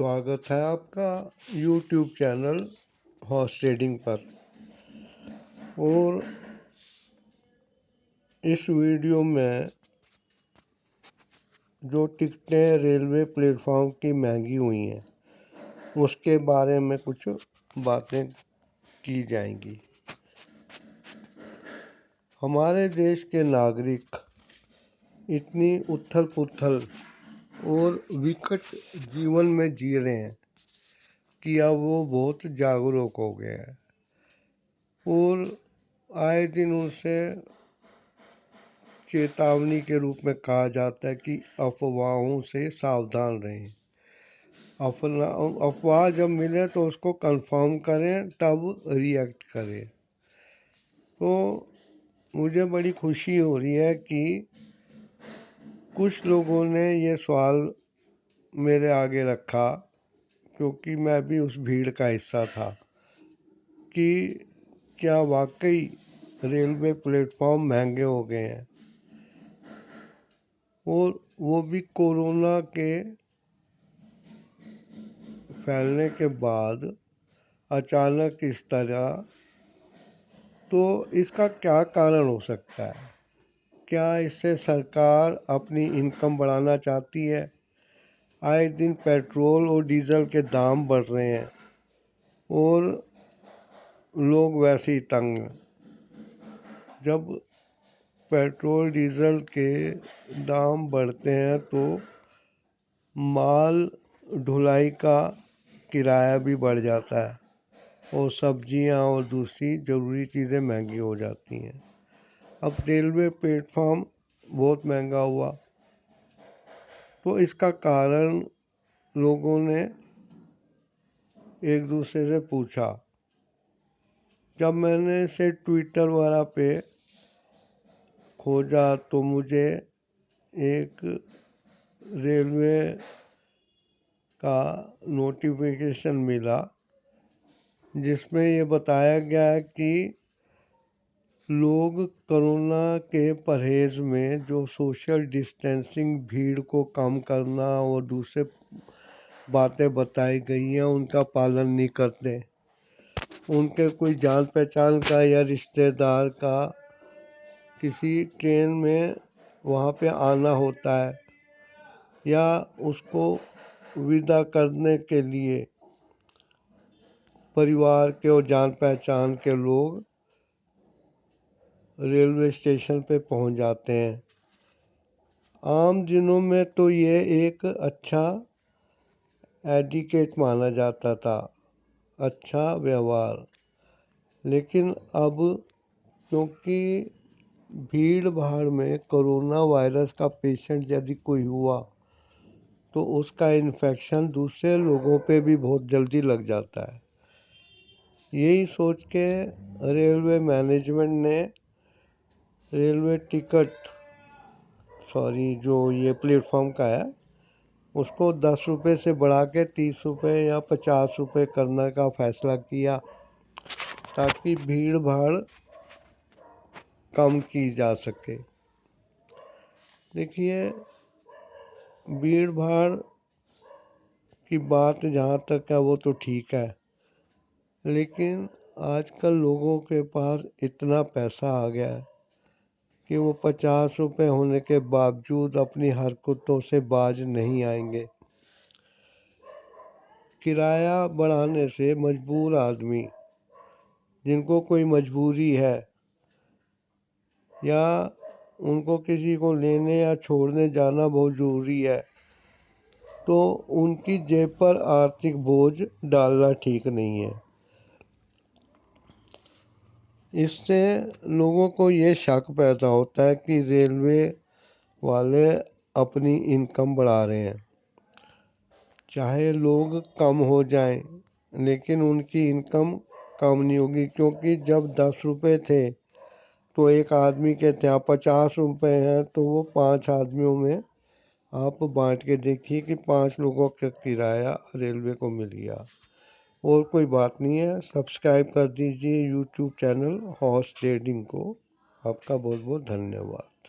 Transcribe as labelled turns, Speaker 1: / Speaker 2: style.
Speaker 1: स्वागत है आपका YouTube चैनल हॉर्स ट्रेडिंग पर। और इस वीडियो में जो टिकटें रेलवे प्लेटफॉर्म की महंगी हुई हैं उसके बारे में कुछ बातें की जाएंगी। हमारे देश के नागरिक इतनी उथल पुथल और विकट जीवन में जी रहे हैं कि अब वो बहुत जागरूक हो गए हैं और आए दिन उनसे चेतावनी के रूप में कहा जाता है कि अफवाहों से सावधान रहें। अफवाह जब मिले तो उसको कंफर्म करें, तब रिएक्ट करें। तो मुझे बड़ी खुशी हो रही है कि कुछ लोगों ने ये सवाल मेरे आगे रखा, क्योंकि मैं भी उस भीड़ का हिस्सा था, कि क्या वाकई रेलवे प्लेटफॉर्म महंगे हो गए हैं, और वो भी कोरोना के फैलने के बाद अचानक इस तरह। तो इसका क्या कारण हो सकता है? क्या इससे सरकार अपनी इनकम बढ़ाना चाहती है? आए दिन पेट्रोल और डीजल के दाम बढ़ रहे हैं और लोग वैसे ही तंग हैं। जब पेट्रोल डीजल के दाम बढ़ते हैं तो माल ढुलाई का किराया भी बढ़ जाता है और सब्जियां और दूसरी ज़रूरी चीज़ें महंगी हो जाती हैं। अब रेलवे प्लेटफॉर्म बहुत महंगा हुआ, तो इसका कारण लोगों ने एक दूसरे से पूछा। जब मैंने इसे ट्विटर वगैरह पे खोजा तो मुझे एक रेलवे का नोटिफिकेशन मिला, जिसमें ये बताया गया है कि लोग कोरोना के परहेज में जो सोशल डिस्टेंसिंग, भीड़ को कम करना और दूसरे बातें बताई गई हैं उनका पालन नहीं करते। उनके कोई जान पहचान का या रिश्तेदार का किसी ट्रेन में वहाँ पे आना होता है, या उसको विदा करने के लिए परिवार के और जान पहचान के लोग रेलवे स्टेशन पे पहुंच जाते हैं। आम दिनों में तो ये एक अच्छा एटिकेट माना जाता था, अच्छा व्यवहार। लेकिन अब क्योंकि भीड़ भाड़ में कोरोना वायरस का पेशेंट यदि कोई हुआ तो उसका इन्फेक्शन दूसरे लोगों पे भी बहुत जल्दी लग जाता है। यही सोच के रेलवे मैनेजमेंट ने रेलवे टिकट जो ये प्लेटफॉर्म का है उसको 10 रुपये से बढ़ा के 30 रुपये या 50 रुपये करने का फैसला किया, ताकि भीड़ भाड़ कम की जा सके। देखिए, भीड़ भाड़ की बात जहाँ तक है वो तो ठीक है, लेकिन आजकल लोगों के पास इतना पैसा आ गया है कि वो 50 रुपये होने के बावजूद अपनी हरकतों से बाज नहीं आएंगे। किराया बढ़ाने से मजबूर आदमी, जिनको कोई मजबूरी है या उनको किसी को लेने या छोड़ने जाना बहुत ज़रूरी है, तो उनकी जेब पर आर्थिक बोझ डालना ठीक नहीं है। इससे लोगों को ये शक पैदा होता है कि रेलवे वाले अपनी इनकम बढ़ा रहे हैं। चाहे लोग कम हो जाएं, लेकिन उनकी इनकम कम नहीं होगी, क्योंकि जब 10 रुपये थे तो एक आदमी के यहाँ 50 रुपये हैं, तो वो 5 आदमियों में आप बांट के देखिए कि 5 लोगों का किराया रेलवे को मिल गया। और कोई बात नहीं है, सब्सक्राइब कर दीजिए यूट्यूब चैनल हॉर्स ट्रेडिंग को। आपका बहुत बहुत धन्यवाद।